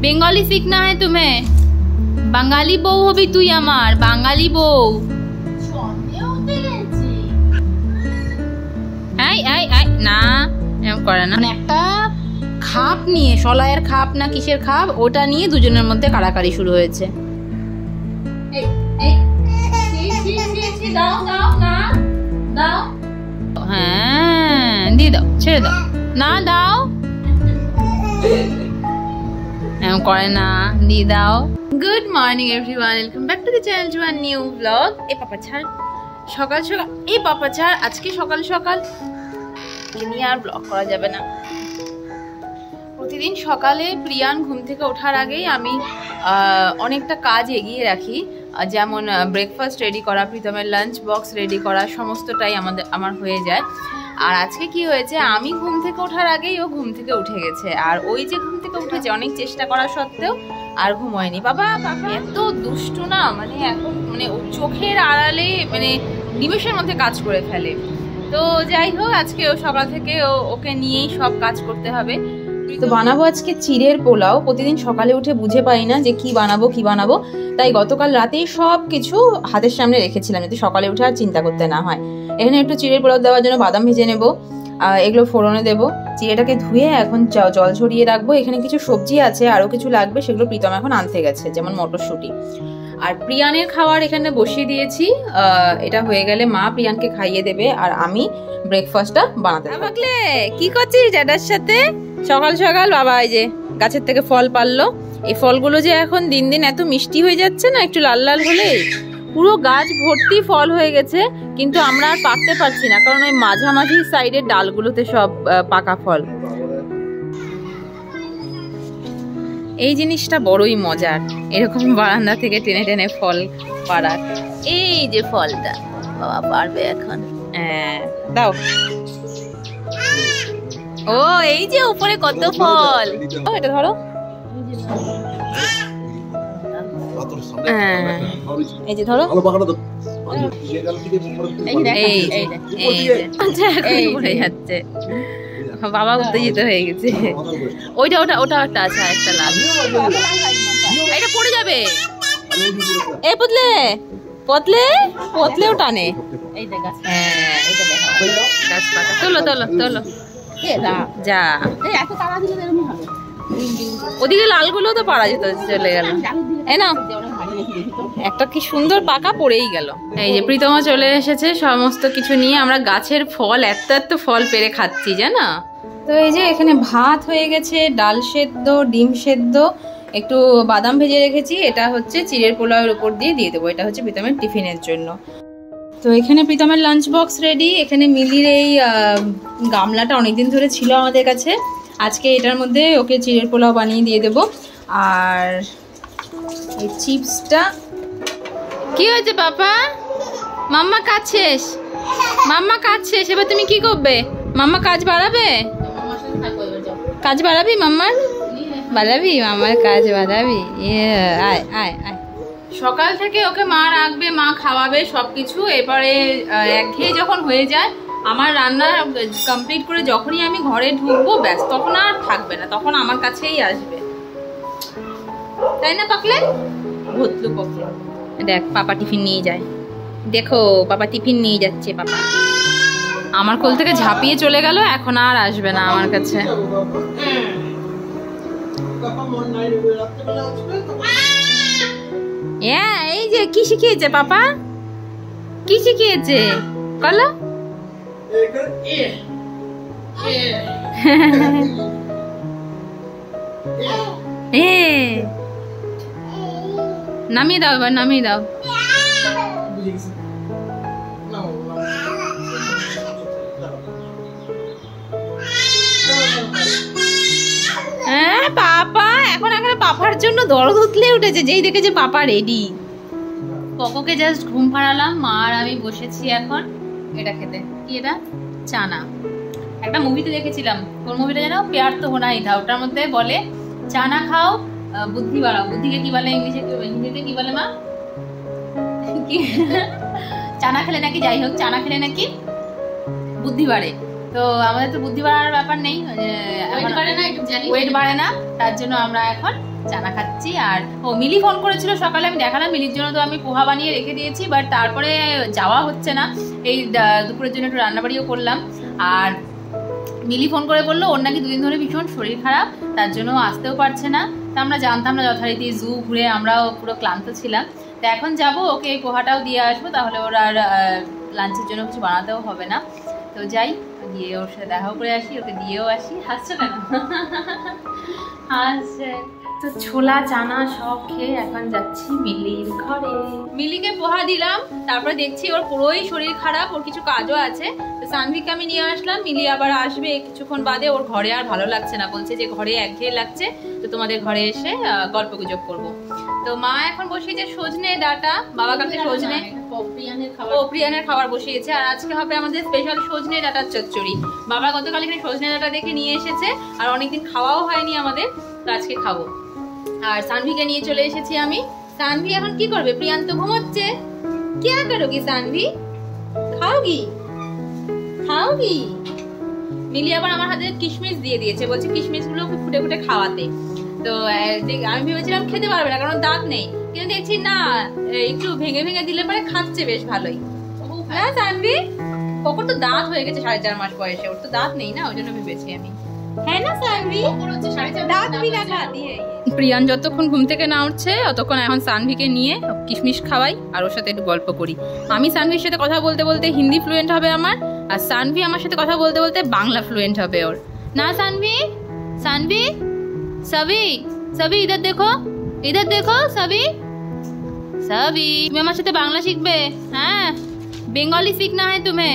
बेंगली सीखना है तुम्हें। बांगाली बউ হবি তুই আমার, বাঙালি বউ। আই আই আই না এরকম করে না। একটা খাপ নিয়ে, সলায়ের খাপ না কিসের খাপ, ওটা নিয়ে দুজনের মধ্যে কাড়াকাড়ি শুরু হয়েছে। হ্যাঁ দিয়ে দাও, ছেড়ে দাও না, দাও এমন করে না, দিয়ে দাও। Good morning everyone, welcome back to the channel to a new blog. এ পাপা ছাড়, সকাল সকাল, এই পাপা ছাড়, আজকে সকাল সকাল নিয়ে আর ব্লগ করা যাবে না। প্রতিদিন সকালে প্রিয়ান ঘুম থেকে ওঠার আগেই আমি অনেকটা কাজ এগিয়ে রাখি, যেমন ব্রেকফাস্ট রেডি করা, প্রীতমের লাঞ্চ বক্স রেডি করা, সমস্তটাই আমার হয়ে যায়। আর আজকে কি হয়েছে, আমি ঘুম থেকে ওঠার আগেই ও ঘুম থেকে উঠে গেছে। আর ওই যে ঘুম থেকে উঠেছে, অনেক চেষ্টা করা সত্ত্বেও আর ঘুমোয়নি। বাবা এত দুষ্টু না, মানে এখন মানে ও চোখের আড়ালে মানে নিমেষের মধ্যে কাজ করে ফেলে। তো যাই হোক, আজকে ও সকাল থেকে ওকে নিয়েই সব কাজ করতে হবে। তো বানাবো আজকে চিড়ের পোলাও। প্রতিদিন সকালে উঠে বুঝে পাই না যে কি বানাবো, তাই গতকাল রাতেই সব কিছু হাতের সামনে রেখেছিলাম যাতে সকালে উঠে আর চিন্তা করতে না হয়। এখানে একটু চিড়ের পোলাও দেওয়ার জন্য বাদাম ভেজে নেব, এগুলো ফোড়নে দেবো। চিড়েটাকে ধুয়ে এখন জল ঝরিয়ে রাখবো। এখানে কিছু সবজি আছে, আরও কিছু লাগবে, সেগুলো প্রীতম এখন আনতে গেছে, যেমন মটরশুঁটি। আর প্রিয়ানের খাওয়ার এখানে বসিয়ে দিয়েছি, এটা হয়ে গেলে মা প্রিয়ানকে খাইয়ে দেবে, আর আমি ব্রেকফাস্টটা বানাতে থাকলে। কি করছিস ড্যাডার সাথে সকাল সকাল? বাবা এই যে গাছের থেকে ফল পারলো। এই ফলগুলো যে এখন দিন দিন এত মিষ্টি হয়ে যাচ্ছে না, একটু লাল লাল হলে পুরো গাছ ভর্তি ফল হয়ে গেছে, কিন্তু আমরা আর পাকতে পারছি না, কারণ ওই মাঝামাঝি সাইডের ডালগুলোতে সব পাকা ফল। এই জিনিসটা বড়ই মজার, এরকম বারান্দা থেকে টেনে টেনে ফল পাড়ার। এই যে ফলটা বাবা পারবে এখন, হ্যাঁ দাও। ও এই যে উপরে কত ফল, এটা ধরো। এই যে ধরো, যাচ্ছে বাবা, উত্তেজিত হয়ে গেছে। ওইটা ওটা ওটা একটা আছে, একটা লাল, এটা পড়ে যাবে। এই পতলে পতলে পতলেও টানে। হ্যাঁ এটা দেখা গাছ পাতা, তোলো তোলো তোলো যা। ওদিকে লালগুলো তো পারা যেত, চলে গেল। এই না একটা কি সুন্দর পাকা পড়েই গেল। এই যে প্রীতমা চলে এসেছে সমস্ত কিছু নিয়ে। আমরা গাছের ফল এত এত ফল পেরে খাচ্ছি জানো। তো এই যে এখানে ভাত হয়ে গেছে, ডাল সেদ্ধ, ডিম সেদ্ধ, একটু বাদাম ভেজে রেখেছি। এটা হচ্ছে চিড়ের পোলাওয়ের উপর দিয়ে দেবো, এটা হচ্ছে প্রীতমের টিফিনের জন্য। তো এখানে প্রীতমের লাঞ্চ বক্স রেডি। এখানে মিলির এই গামলাটা অনেকদিন ধরে ছিল আমাদের কাছে, আজকে এটার মধ্যে ওকে চিড়ের পোলাও বানিয়ে দিয়ে দেবো। আর এই চিপসটা কি হয়েছে বাবা? মাম্মা কাজ শেষ, মাম্মা কাজ শেষ, এবার তুমি কি করবে? মাম্মা কাজ বাড়াবে, কাজ বাড়াবি মাম্মার, বাড়াবি মাম্মার কাজ বাড়াবি। আয় আয় আয়। সকাল থেকে ওকে মা রাখবে, মা খাওয়াবে সবকিছু। এবারে একঘেয়ে যখন হয়ে যায়, আমার রান্না কমপ্লিট করে যখনই আমি ঘরে ঢুকবো, ব্যাস তখন আর থাকবে না, তখন আমার কাছেই আসবে, তাই না পাকলে? ভুতলু পাকলে। দেখ পাপা টিফিন নিয়ে যায়, দেখো পাপা টিফিন নিয়ে যাচ্ছে। পাপা আমার কোল থেকে ঝাঁপিয়ে চলে গেল, এখন আর আসবে না আমার কাছে। এই যে কি শিখিয়েছে পাপা, কি শিখিয়েছে বলো? নামিয়ে দাও, এবার নামিয়ে দাও। হ্যাঁ পাপা এখন এখানে পাপার জন্য দরদ উতলে উঠেছে, যেই দেখেছে পাপা রেডি। পকোকে জাস্ট ঘুম পাড়ালাম, মা আর আমি বসেছি এখন এটা খেতে। কি এটা? চানা। একটা মুভিতে দেখেছিলাম, কোন মুভিটা যেন, প্যার তো হোনা হি থা, ওটার মধ্যে বলে চানা খাও বুদ্ধি বাড়াও। বুদ্ধিকে কি বলে ইংলিশে, হিন্দিতে কি বলে মা? চানা খেলে নাকি, যাই হোক চানা খেলে নাকি বুদ্ধি বাড়ে। তো আমাদের তো বুদ্ধি বাড়ার ব্যাপার নেই, ওয়েট বাড়ে না, তার জন্য আমরা এখন চানা খাচ্ছি। আর মিলি ফোন করেছিল সকালে, আমি দেখালাম মিলির জন্য তো আমি পোহা বানিয়ে রেখে দিয়েছি, বাট তারপরে যাওয়া হচ্ছে না, এই দুপুরের জন্য একটু রান্নাবাড়িও করলাম। আর মিলি ফোন করে বললো ওর নাকি 2 দিন ধরে ভীষণ শরীর খারাপ, তার জন্য আসতেও পারছে না। তা আমরা জানতাম না, যথারীতি জু ঘুরে আমরাও পুরো ক্লান্ত ছিলাম। তো এখন যাব, ওকে এই পোহাটাও দিয়ে আসবো, তাহলে ওর আর লাঞ্চের জন্য কিছু বানাতেও হবে না। তো যাই, গিয়ে ওর সাথে দেখাও করে আসি, ওকে দিয়েও আসি। হাসছো কেন? হাসছে তো। ছোলা চানা সব খেয়ে এখন যাচ্ছি মিলির ঘরে। মিলিকে পোহা দিলাম, তারপরে দেখছি ওর পুরোই শরীর খারাপ, ওর কিছু কাজও আছে। তো সানভিকে আমি নিয়ে আসলাম, মিলি আবার আসবে কিছুক্ষণ বাদে। ওর ঘরে আর ভালো লাগছে না, বলছে যে ঘরে একঘেয়ে লাগছে, তো তোমাদের ঘরে এসে গল্প গুজব করবো। তো মা এখন বসিয়েছে সজনে ডাটা, বাবা কাছে সজনে, প্রিয়ানের খাবার বসিয়েছে। আর আজকে হবে আমাদের স্পেশাল সজনে ডাটার চচ্চড়ি। বাবা গতকাল এখানে সজনে ডাটা দেখে নিয়ে এসেছে, আর অনেকদিন খাওয়াও হয়নি আমাদের, তো আজকে খাবো। আর সানভিকে নিয়ে চলে এসেছি আমি। সানভি এখন কি করবে? প্রিয়ান তো ঘুমোচ্ছে। क्या करोगी सानवी? খাওগি? খাওগি? মিলি আবার আমার হাতে কিশমিশ দিয়ে দিয়েছে, বলছে কিশমিশ গুলো ফুটে ফুটে খাওয়াতে। তো আমি ভেবেছিলাম খেতে পারবে না, কারণ দাঁত নেই, কিন্তু দেখছি না, একটু ভেঙে ভেঙে দিলে পরে খাচ্ছে বেশ ভালোই। হ্যাঁ সানভি, ওর তো দাঁত হয়ে গেছে 4.5 মাস বয়সে, ওর তো দাঁত নেই না, ওই জন্য ভেবেছি আমি। হ্যাঁ না সানভি, দাঁত भी ना खाती है। প্রিয়ান যতক্ষণ ঘুম থেকে না উঠছে ততক্ষণ এখন সানভিকে নিয়ে কিশমিশ খাওয়াই আর ওর সাথে একটু গল্প করি। আমি সানভির সাথে কথা বলতে বলতে হিন্দি ফ্লুয়েন্ট হবে আমার, আর সানভি আমার সাথে কথা বলতে বলতে বাংলা ফ্লুয়েন্ট হবে ওর। না সানভি, সানভি, সবি, সবি ইধার দেখো, ইধার দেখো সবি, সবি তুমি আমার সাথে বাংলা শিখবে। হ্যাঁ, বেঙ্গলি শিখনা হয় তুমি,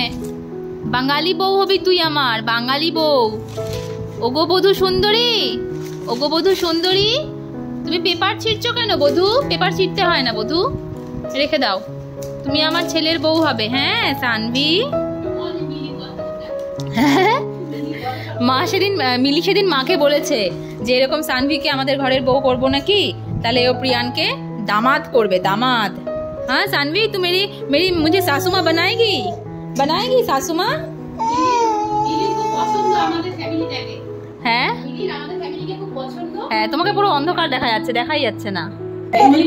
বাঙালি বউ হবি তুই আমার, বাঙালি বউ। ওগো বধূ সুন্দরী, ওগো বধূ সুন্দরী, তুমি পেপার ছিঁড়ছো কেন বধূ? পেপার ছিঁড়তে হয় না বধূ, রেখে দাও, তুমি আমার ছেলের বউ হবে। হ্যাঁ সানভি, মা সেদিন, মিলি সেদিন মাকে বলেছে যে এরকম সানভিকে আমাদের ঘরের বউ করবো নাকি, তাহলে ও প্রিয়ানকে দামাদ করবে, দামাদ। हाँ सानवी, तू मेरी मेरी मुझे सासू माँ बनाएगी, बनाएगी सासू माँ? হ্যাঁ হ্যাঁ, তোমাকে পুরো অন্ধকার দেখা যাচ্ছে, দেখাই যাচ্ছে না।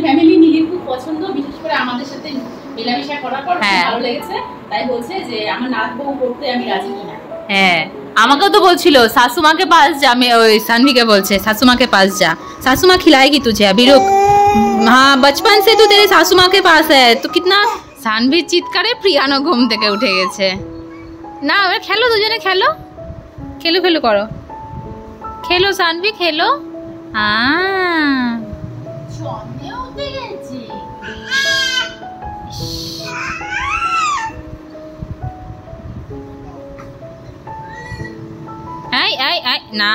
ফ্যামিলি মিলির খুব পছন্দ, বিশেষ করে আমাদের সাথে মেলামেশা করার পর ভালো লেগেছে, তাই বলছে যে আমার নাত বউ করতে আমি রাজি কিনা। হ্যাঁ, আমাকেও তো বলছিল सासू के पास जा, मैं सानवी के बोलছে सासू के पास जा, सासू माँ खिलाएगी तुझे, अभी रुक। हाँ, बचपन से तू तेरे सासू माँ के पास है, तो कितना। सानवी চিৎকারে প্রিয়ানো ঘুম থেকে উঠে গেছে। না ওরা খেলো, দুজনে খেলো, খেলো খেলো করো, খেলো সানভি খেলো। না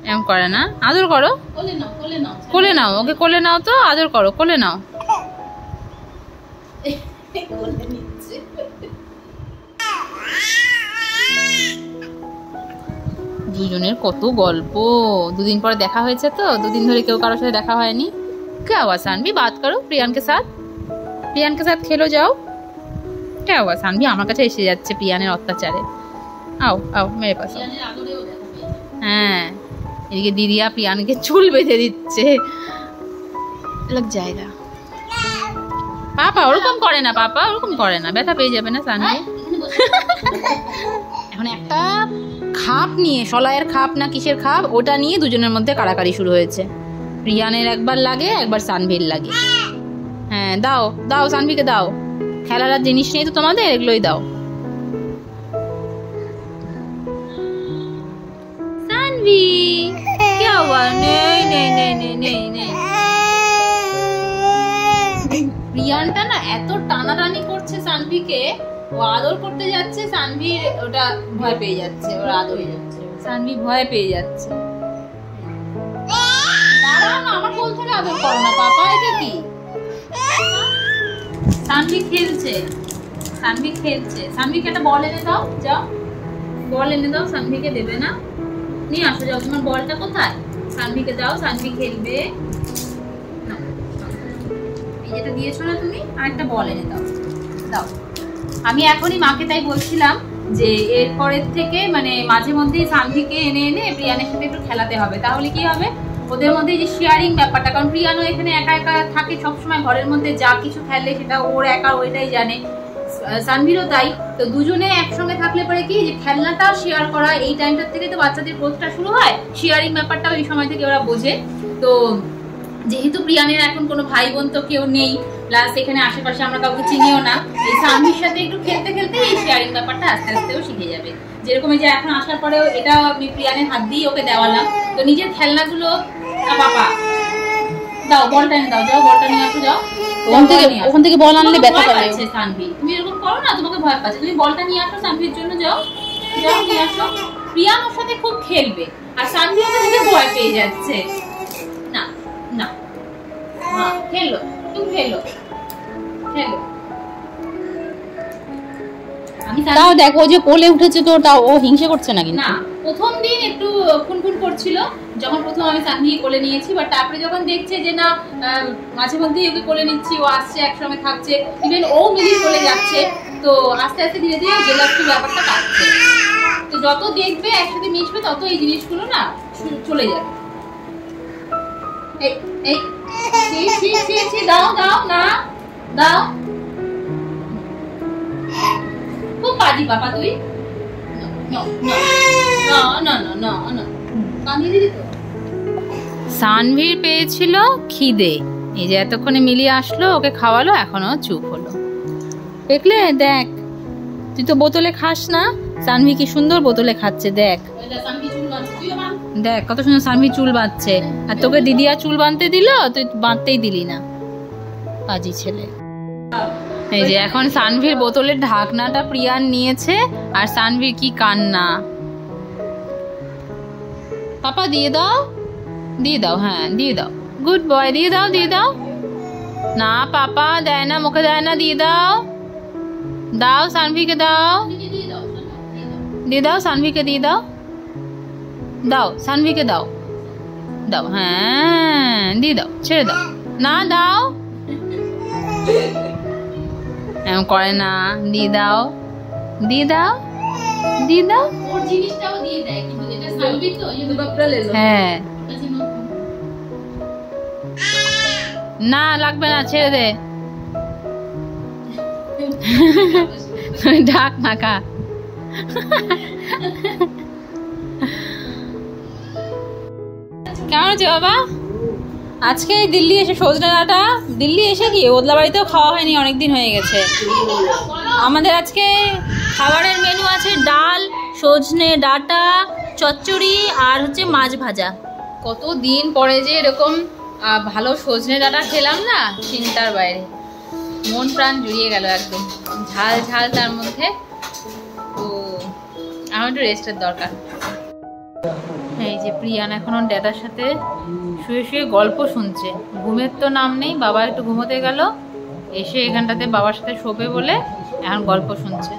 এরকম করে না, আদর করো, কোলে নাও, ওকে কোলে নাও, তো আদর করো, কোলে নাও। দুজনের কত গল্প, 2 दिन পরে দেখা হয়েছে, তো 2 दिन ধরে কেউ কারোর সাথে দেখা হয়নি। क्या हुआ सानवी, बात करो प्रियान के साथ, प्रियान के साथ खेलो जाओ। क्या हुआ सानवी, আমার কাছে এসে যাচ্ছে প্রিয়ানের অত্যাচারে। आओ आओ मेरे पास। হ্যাঁ, এদিকে দিদিয়া প্রিয়ানকে চুল বেঁধে দিচ্ছে, লগ जाएगा। পাপা ওরকম করে না, পাপা ওরকম করে না, ব্যথা পেয়ে যাবে না সানভি। এখন একটা খাপ নিয়ে, সলায়ের খাপ না কিসের খাপ, ওটা নিয়ে দুজনের মধ্যে কাড়াকাড়ি শুরু হয়েছে। প্রিয়ানের একবার লাগে, একবার সানভির লাগে। হ্যাঁ দাও দাও, সানভিকে দাও, খেলার আর জিনিস নেই তো তোমাদের, এগুলোই দাও। সানভি क्या हुआ? नहीं नहीं नहीं नहीं नहीं नहीं। প্রিয়ানটা না এত টানাটানি করছে সানভিকে, ও আদর করতে যাচ্ছে, সানভি ওটা ভয় পেয়ে যাচ্ছে, ওর আদর হয়ে যাচ্ছে, সানভি ভয় পেয়ে যাচ্ছে। দাঁড়াও না, আমার কোল থেকে আদর করো না পাপা, এটা কি? সানভি খেলছে, সানভি খেলছে, সানভিকে একটা বল এনে দাও, যাও বল এনে দাও, সানভিকে দেবে না, নিয়ে আসো যাও, তোমার বলটা কোথায়? সানভিকে দাও, সানভি খেলবে। এই যেটা দিয়েছো না তুমি, আরেকটা বল এনে দাও, দাও। আমি এখনই মাকে তাই বলছিলাম যে এরপরের থেকে মানে মাঝে মধ্যেই সানভিকে এনে এনে প্রিয়ানের সাথে একটু খেলাতে হবে, তাহলে কি হবে ওদের মধ্যে যে শেয়ারিং ব্যাপারটা, কারণ প্রিয়ানো এখানে একা একা থাকে সবসময় ঘরের মধ্যে, যা কিছু খেলে সেটা ওর একা ওইটাই জানে, সানভিরও তাই। তো দুজনে একসঙ্গে থাকলে পরে কি যে খেলনাটাও শেয়ার করা, এই টাইমটার থেকে তো বাচ্চাদের গ্রোথটা শুরু হয়, শেয়ারিং ব্যাপারটাও এই সময় থেকে ওরা বোঝে। তো যেহেতু প্রিয়ানের এখন কোনো ভাই বোন তো কেউ নেই, প্লাস এখানে আশেপাশে আমরা কাউকে চিনিও না, এই সানভির সাথে একটু খেলতে খেলতে এই শেয়ারিং ব্যাপারটা আস্তে আস্তেও শিখে যাবে। যেরকম এই যে এখন আসার পরেও এটা আমি প্রিয়ানের হাত দিয়ে ওকে দেওয়ালাম, তো নিজের খেলনাগুলো বাবা দাও, বলটা এনে দাও, যাও বলটা নিয়ে আসো, যাও ওখান থেকে বল আনলে ব্যথা পাচ্ছে সানভি, তুমি এরকম করো না, তোমাকে ভয় পাচ্ছে, তুমি বলটা নিয়ে আসো সানভির জন্য, যাও যাও নিয়ে আসো। প্রিয়ান ওর সাথে খুব খেলবে আর সানভি ওকে দেখে ভয় পেয়ে যাচ্ছে। না না হ্যাঁ খেলো, তুমি খেলো খেলো। তাও দেখো যে কোলে উঠেছে তো তাও ও হিংসে করছে না, কিন্তু না প্রথম দিন একটু খুনখুন করছিল যখন প্রথম আমি সানভিকে কোলে নিয়েছি, বাট তারপরে যখন দেখছে যে না মাঝে মধ্যেই ওকে কোলে নিচ্ছি, ও আসছে একসঙ্গে থাকছে, ইভেন ও মিলিয়ে কোলে যাচ্ছে, তো আস্তে আস্তে ধীরে ধীরে জেলাসি ব্যাপারটা কাটছে। তো যত দেখবে একসাথে মিশবে তত এই জিনিসগুলো না চলে যাবে। এই এই দাও দাও না দাও, খুব বাজি বাবা তুই, সানভীর পেয়েছিল খিদে, এই যে এতক্ষণে মিলিয়ে আসলো, ওকে খাওয়ালো, এখনো চুপ হলো। দেখলে দেখ, তুই তো বোতলে খাস না, সানভি কি সুন্দর বোতলে খাচ্ছে, দেখ দেখ কত সুন্দর সানভি চুল বাঁধছে, আর তোকে দিদিয়া চুল বাঁধতে দিল, তুই বাঁধতেই দিলি না, পাজি ছেলে। এই যে এখন সানভির বোতলের ঢাকনাটা প্রিয়ান নিয়েছে, আর সানভির কি কান্না, পাপা দিয়ে দাও দিয়ে দাও, হ্যাঁ দিয়ে দাও, গুড বয়, দিয়ে দাও দিয়ে দাও, না পাপা দেয় না, মুখে দেয় না, দিয়ে দাও, দাও সানভিকে দাও, দিয়ে দাও সানভিকে দিয়ে দাও, দাও সানভিকে দাও, দাও হ্যাঁ দিয়ে দাও, ছেড়ে দাও, না দাও এমন করে না, দিয়ে দাও দিয়ে দাও দিয়ে দাও, ওর জিনিসটাও দিয়ে দেয়, কিন্তু যেটা সানভি তো ये बपरा ले लो, হ্যাঁ না লাগবে না, ছেড়ে দে, ঢাক না খা। কেমন আছে বাবা? আজকে দিল্লি এসে সজনে ডাঁটা, দিল্লি এসে কি ওদলা বাড়িতেও খাওয়া হয়নি, অনেকদিন হয়ে গেছে। আমাদের আজকে খাবারের মেনু আছে ডাল, সজনে ডাঁটা, চচ্চড়ি আর হচ্ছে মাছ ভাজা। কতদিন পরে যে এরকম ভালো সজনে ডাঁটা খেলাম না, চিন্তার বাইরে, মন প্রাণ জুড়িয়ে গেল একদম, ঝাল ঝাল তার মধ্যে। তো আমার একটু রেস্টের দরকার। এই যে প্রিয়ান এখন ড্যাডার সাথে শুয়ে শুয়ে গল্প শুনছে, ঘুমের তো নাম নেই, বাবা একটু ঘুমোতে গেল, এসে এখানটাতে বাবার সাথে শোবে বলে এখন গল্প শুনছে।